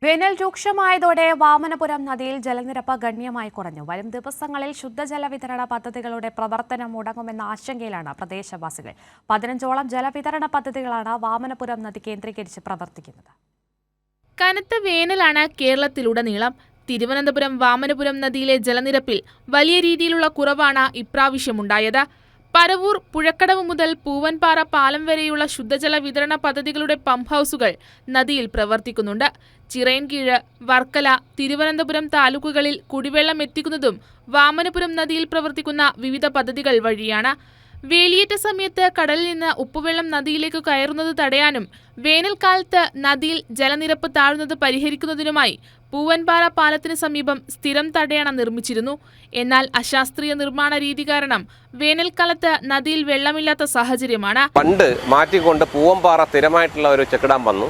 വേനൽ രൂക്ഷമായതോടെ വാമനപുരം നദിയിൽ ജലനിരപ്പ് ഗണ്യമായി കുറഞ്ഞു. വരും ദിവസങ്ങളിൽ ശുദ്ധജല വിതരണ പദ്ധതികളുടെ പ്രവർത്തനം മുടങ്ങുമെന്ന ആശങ്കയിലാണ് പ്രദേശവാസികൾ. 15ഓളം ജലവിതരണ പദ്ധതികളാണ് വാമനപുരം നദി കേന്ദ്രീകരിച്ച് പ്രവർത്തിക്കുന്നത്. കനത്ത വേനലാണ് കേരളത്തിലുടനീളം. തിരുവനന്തപുരം വാമനപുരം നദിയിലെ ജലനിരപ്പിൽ വലിയ രീതിയിലുള്ള കുറവാണ് ഇപ്രാവശ്യമുണ്ടായത്. പരവൂർ പുഴക്കടവ് മുതൽ പൂവൻപാറ പാലം വരെയുള്ള ശുദ്ധജല വിതരണ പദ്ധതികളുടെ പമ്പ് ഹൗസുകൾ നദിയിൽ പ്രവർത്തിക്കുന്നുണ്ട്. ചിറയൻകീഴ്, വർക്കല, തിരുവനന്തപുരം താലൂക്കുകളിൽ കുടിവെള്ളം എത്തിക്കുന്നതും വാമനപുരം നദിയിൽ പ്രവർത്തിക്കുന്ന വിവിധ പദ്ധതികൾ വഴിയാണ്. വേലിയേറ്റ സമയത്ത് കടലിൽ നിന്ന് ഉപ്പുവെള്ളം നദിയിലേക്ക് കയറുന്നത് തടയാനും വേനൽക്കാലത്ത് നദിയിൽ ജലനിരപ്പ് താഴുന്നത് പരിഹരിക്കുന്നതിനുമായി പൂവൻപാറ പാലത്തിന് സമീപം സ്ഥിരം തടയണ നിർമ്മിച്ചിരുന്നു. എന്നാൽ അശാസ്ത്രീയ നിർമ്മാണ രീതി കാരണം വേനൽക്കാലത്ത് നദിയിൽ വെള്ളമില്ലാത്ത സാഹചര്യമാണ്. പണ്ട് മാറ്റിക്കൊണ്ട് പൂവൻപാറ സ്ഥിരമായിട്ടുള്ള ഒരു ചെക്ക് ഡാം വന്നു.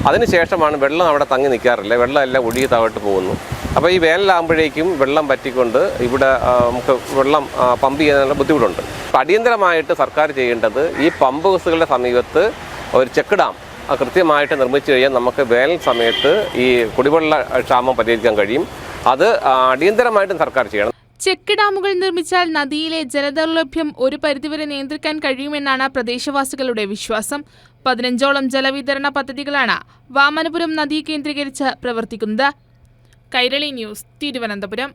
അതിനുശേഷമാണ് വെള്ളം അവിടെ തങ്ങി നിൽക്കാറില്ല, വെള്ളം എല്ലാം ഒഴുകി താഴോട്ട് പോകുന്നു. അപ്പോൾ ഈ വേനലാകുമ്പോഴേക്കും വെള്ളം പറ്റിക്കൊണ്ട് ഇവിടെ നമുക്ക് വെള്ളം പമ്പ് ചെയ്യാനുള്ള ബുദ്ധിമുട്ടുണ്ട്. അടിയന്തരമായിട്ട് സർക്കാർ ചെയ്യേണ്ടത് ഈ പമ്പ് ഹൗസുകളുടെ സമീപത്ത് ഒരു ചെക്ക് ഡാം കൃത്യമായിട്ട് നിർമ്മിച്ചു കഴിഞ്ഞാൽ നമുക്ക് വേനൽ സമയത്ത് ഈ കുടിവെള്ള ക്ഷാമം പരിഹരിക്കാൻ കഴിയും. അത് അടിയന്തരമായിട്ടും സർക്കാർ ചെയ്യണം. ചെക്ക് ഡാമുകൾ നിർമ്മിച്ചാൽ നദിയിലെ ജലദൗർലഭ്യം ഒരു പരിധിവരെ നിയന്ത്രിക്കാൻ കഴിയുമെന്നാണ് പ്രദേശവാസികളുടെ വിശ്വാസം. 15ഓളം ജലവിതരണ പദ്ധതികളാണ് വാമനപുരം നദി കേന്ദ്രീകരിച്ച് പ്രവർത്തിക്കുന്നത്. കൈരളി ന്യൂസ്, തിരുവനന്തപുരം.